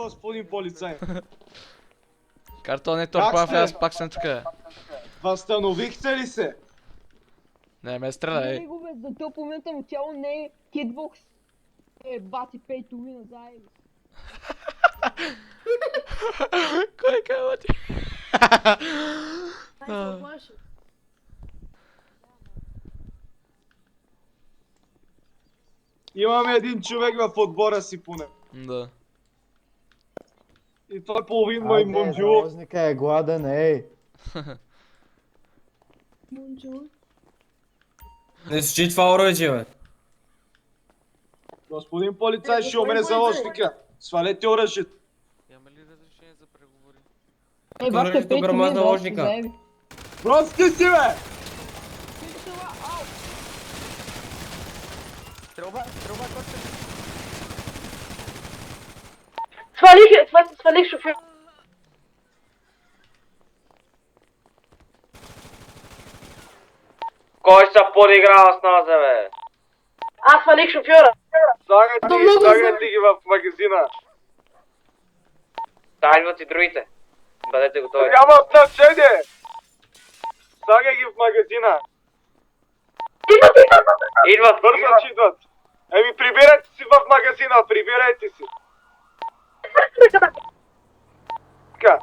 господин полицай. Картон Как паф, сте? аз пак съм тук. Възстановихте ли се? Не ме стреляй. Нали го бе, за този момента му тяло не е хитбокс. Е, бати, pay to win, заеби. Кой кава ти? Ай, се оплаши. Имаме един човек в отбора си поне. Да. И той половин маймунджу. Заложника е гладен, ей. Бонджур. Не случи това оръжие, бе. Господин полицай, ще умре господин заложника. Свалете оръжието. Имаме ли разрешение за преговори? Е, бахте, Оръжието pay to гръмна win, заложника. заеби. Прости си, бе! Свалих шофьор. Кой се подиграва с нас, бе? Аз свалих шофьора. Слагайте ги в магазина. Да, идват и другите. Бъдете готови. Няма значение! Слагай ги в магазина. Идват! Бързо, че идват. Еми, прибирайте си в магазина, прибирайте си. Така.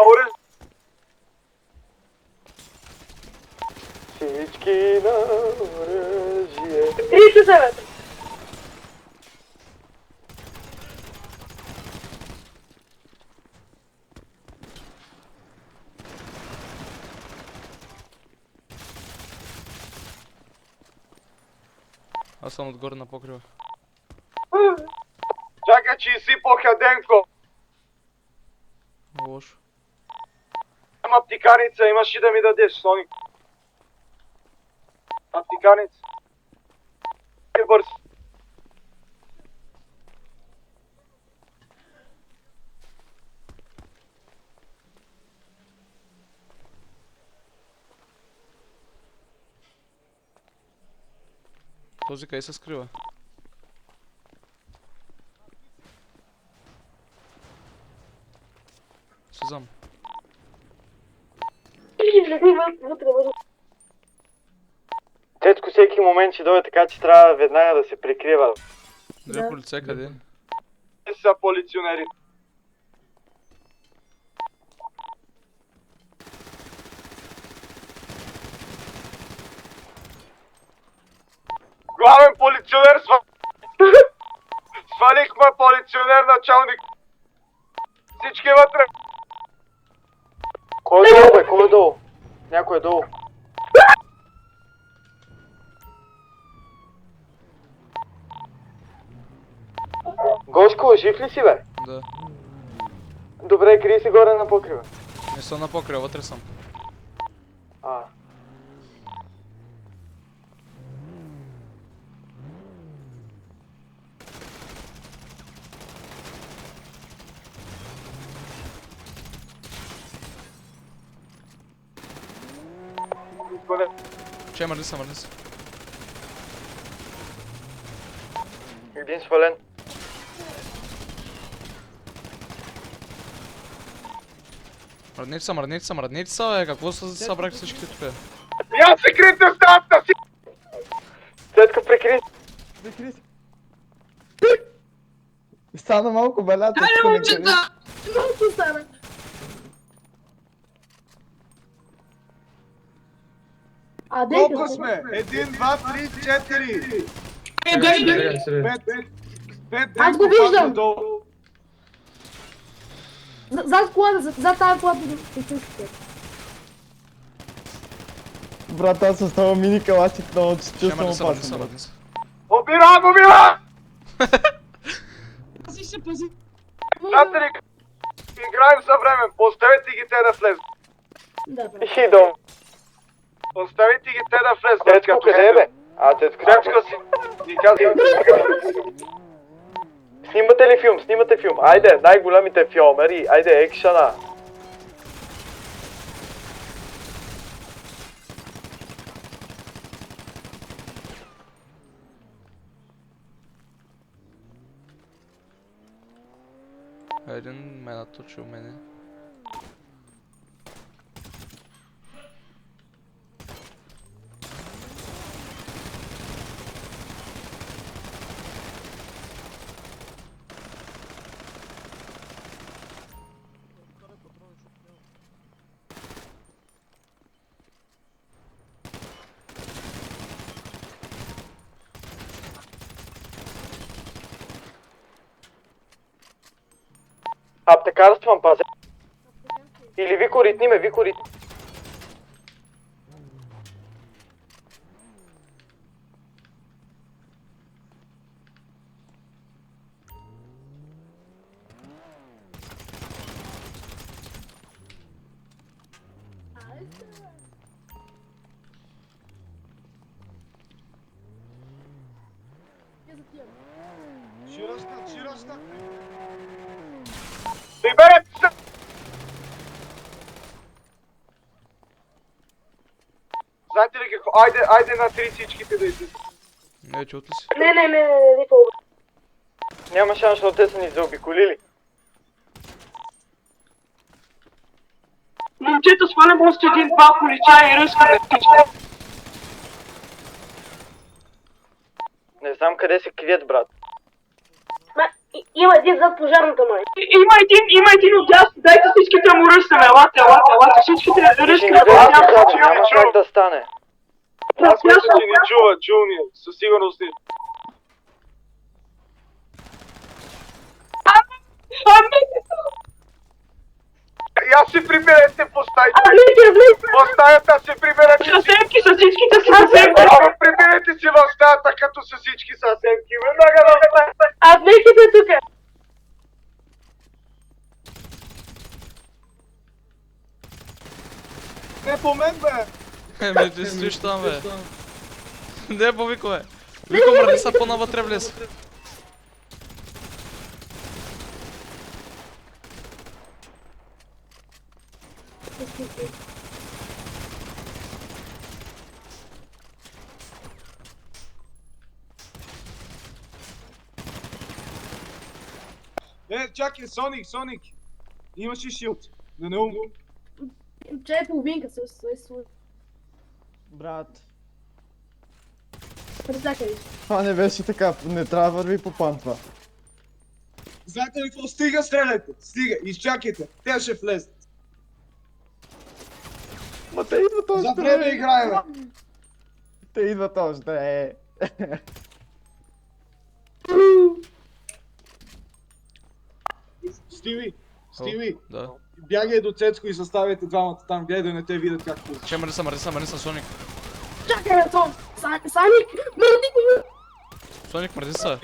Оръжие. Всички на оръжие. 39. Аз съм отгоре на покрива. Чакай, че изсипал Хаденко. Лошо. Има аптиканица, имаш и да ми дадеш, Соник. Аптиканица. Е бърз. Този къде се скрива? Слизам. Цецко всеки момент ще дойде, така че трябва веднага да се прикрива. Две полицай къде? Те са полиционери. Главен полиционер, свалихме полиционер началник. Всички вътре. Кой е долу, бе? Кой е долу? Някой е долу. Гошко, жив ли си, бе? Да. Добре, крий се горе на покрива. Не съм на покрива, вътре съм. А. Че, мърди се, мърди се. Един свален. Мръдните са, бе, какво са събрахте всичките тук? Я се крите в стаята си! Цецко, прикри. Прикри се. Стана малко белята. Айде, момчета! Малко стана. А, Колко сме? 1, 2, 3, 4. Пет. Аз го виждам. Зад колата, зад тази колата. Брат, аз с това мини калачик много се Че, чувствам мърди се, опасно. мърди се. Убива! Пази се, пази. Приятели, играем за време. Поставете ги те да влезат. Да, брат. Хидо. Поставете ги те да влезат. Цецко, къде е, бе? А, Цецко. Чакай си. Ни казвам. Снимате ли филм? Снимате филм. Айде, най-големите филмери. Айде, екшана. Един ме наточил мене. Аптекарство вам пазя. Или Вико, ритни ме, Вико, ритни. Приберете се! Знаете ли какво? Айде на 3 всичките да излизат. Не, чут ли си? Не, Нико. Няма шанс, защото те са ни заобиколили. Момчета, свалям още един-два полицаи и ръскаме всички. Не знам къде се крият, брат. Има един зад пожарната май. Има един от нас, дайте всичките му ръскаме, елате, всичките ръскаме. Няма как да стане. Аз мисля, че ни чува, ни е, със сигурност ни. Я си приберете по стаите. В стаята си приберете. Съседки са всичките си съседки. Приберете си в стаята, като са всички съседки. Веднага в стаята. Админките тук. Не по мен, бе. Бе, ти стоиш там, бе. Не, по Вико, бе. Вико, мърди са по-навътре влез. Чакай, Соник. Имаш ли шилд? Да не умро. Че е половинка с Брат, Пресакали. това не беше така, не трябва да върви по план това. Знаете ли какво? Стига, стреляйте. Стига, изчакайте. Те ще влезат. Ма те идват още, За време играем. Те идват още, Стиви, Да. бягай до Цецко и съставяйте двамата там, гледай да не те видят как пуска. Че мърди са, Соник. Чакай, бе, Том! Саник! Мърди го! Соник, мърди са.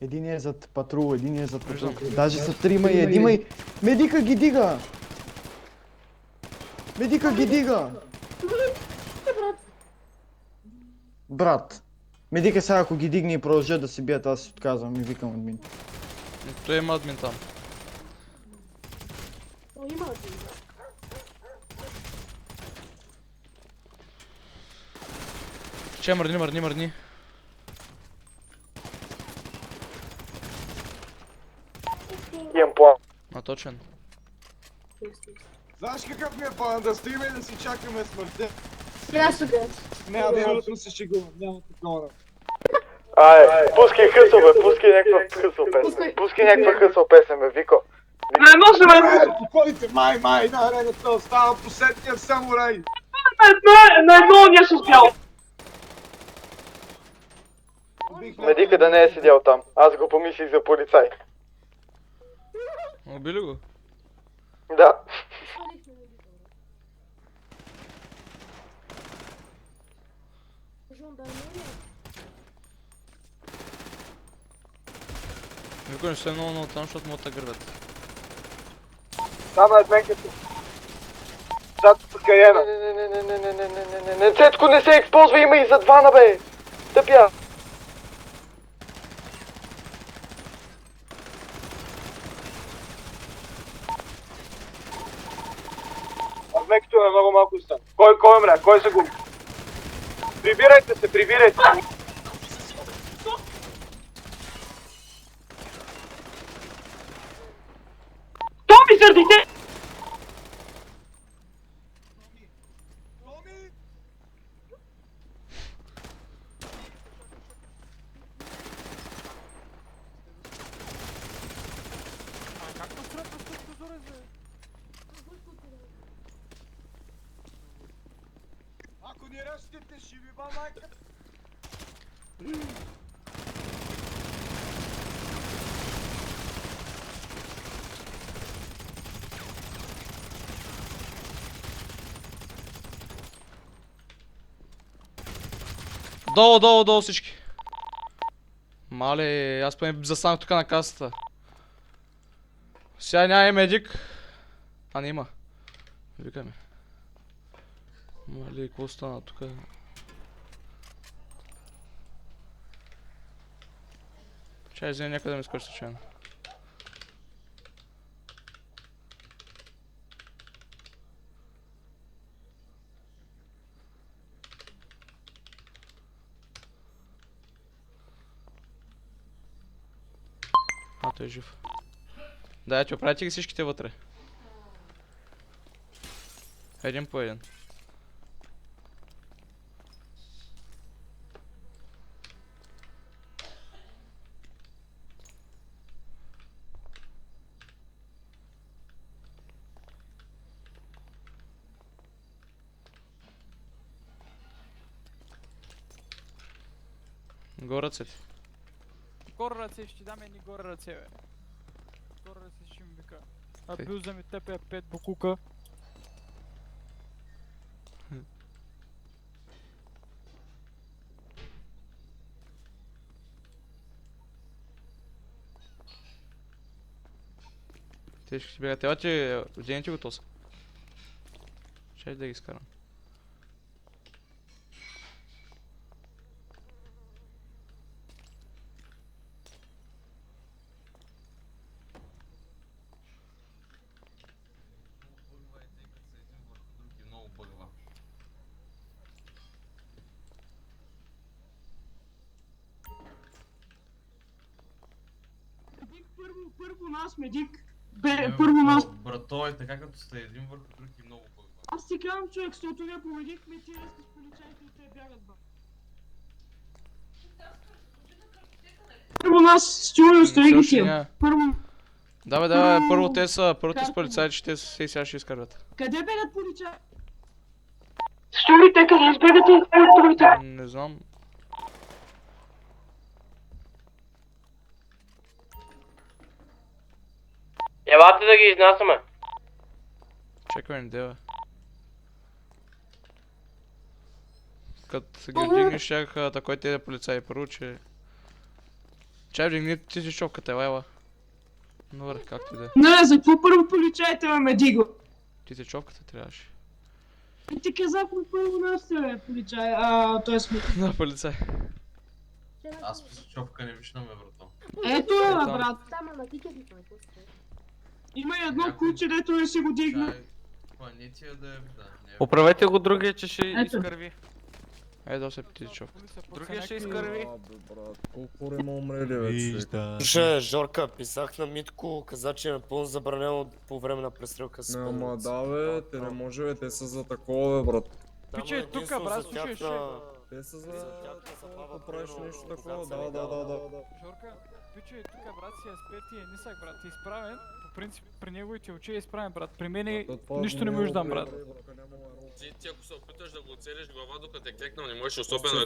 Един е зад патрул, един е зад патрул. Виждам. Даже са трима и едима и... Медика ги дига! Медика ги дига! Брат, медика сега ако ги дигне и продължат да се бият, аз се отказвам и викам админ. Той има админ там. О, има един. Че мърдни. Имам план. Наточен. Знаеш какъв ми е план? Да стоим и да си чакаме смъртта. Сега тук. Не, абсолютно се шегувам, няма такова. Пускай хъсъл, бе, пускай някаква хъсъл песен. Пускай някаква хъсъл песен, бе, Вико. Не може, бе, Походите, май, на арената, става последния самурай. на едно не се успял. Медика да не е седял там. Аз го помислих за полицай. Убили го? Да. Вико, не стои много там, защото могат да гървят. Там е адменката. Зад Каена. Не, Цетко не се използва, има и зад вана, бе. Тъпя. Вмекто е много малко стан. Кой умря? Кой се губи? Прибирайте се, прибирайте се. Томи, сърдите! Ако не растете, ще ви ба майка. Долу всички. Мале, аз поне застанах тук на касата. Сега няма медик. А, не има. Викаме. Мале, какво стана тук? Чай, извини, някъде ми скочи случайно. А, той е жив. Дайте, оправите ги всичките вътре. Един по един. Горе ръцете. Горе ръце, ще дам едни горе ръце, бе. Горе ръце ще ми вика. А бил за ми тепе 5 букука. Те ще си бегат. Елате, вземете го тоса. Чай да ги изкарам. Първо нас, медик. Първо нас. Брато, така като сте един върху друг и много бъгва. Аз ти казвам, човек, защото ние победихме тия с полицайите и те бягат, ба. Първо нас, стюардо, стои ги тия. Първо... Давай, първо те са с полицаите, ще те сега ще изкарват. Къде бегат полицаи? Стюардите, къде избегате полицаи? Не знам. Елате да ги изнасяме. Чакай, не дева. Като ги вдигнеш, щях такой те полицаи първо, че... Чай, вдигни ти си шопката, ела. Добре, както и да е. Не, за какво първо полицаите ме диго? Ти си чопката трябваше. И ти казахме първо нас, полицай, той сме. Да, полицай. Аз с чопка не виждаме, брато. Ето, брат. Има и едно куче, дето не си го дигна. Планетия да е, да. Оправете го другия, че ще изкърви. Ей, да се пити чопка. Другия ще изкърви. Колко рема умрели вече? Слушай, Жорка, писах на Митко, каза, че е напълно забранено по време на престрелка с Не, ама да бе, те не може бе, те са за такова бе, брат. Пиче, тука, брат, слушай, Те са за... Ако правиш нещо такова, да. Жорка, пиче, тука, брат, си аспети е нисък, брат, ти е изправен. По принцип, при неговите очи е изправен, брат. При мене нищо не можеш да брат. Ти ако се опиташ да го оцелиш глава, докато е клекнал, не можеш особено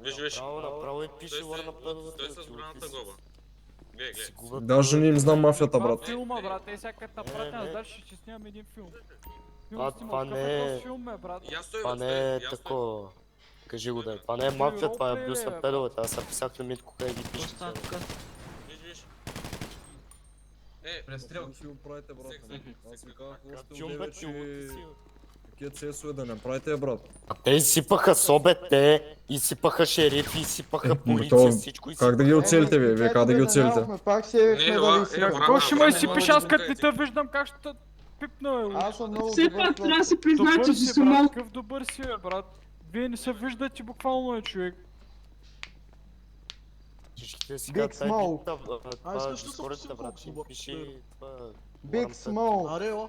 Виж. Направо и пише лър на Той с браната глава. Гледай. Даже не им знам мафията, брат. Филма, брат, е сега като направят нас дальше ще снимам един филм. Това не е... Това не е тако... Кажи го да е. Това не е мафия, това е бюс на педовете. Аз съм писах на Митко, къде ги пише. Виж. Престрелки си го правите, брат. Аз ви казах още Чум бе, чулото си. Такива цесове да не правите, брат. А те изсипаха СОБТ, изсипаха шерифи, изсипаха полиция, всичко изсипаха. Как да ги оцелите, вие как да ги оцелите? Какво ще ме изсипиш, аз като не те виждам, как ще пипна, бе. Аз съм много Все добър пак трябва да пловдив. се признае, Добър че си, си брат, мал. какъв добър си, бе, брат. Вие не се виждате буквално, е, човек. Всичките си Big казват, тай Smoke. бита, това искаш да се дискордите, пусим брат, колко им са пише това... Big Smoke. Аре, ела.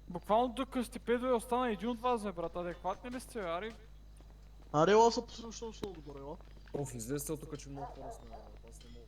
Буквално тук сте педове остана един от вас, бе, брат. Адекватни ли сте, бе, ари? Аре, ела се пусим, що ще отгоре, ела. Оф, излезте от тук, че много хора сме, аз не мога.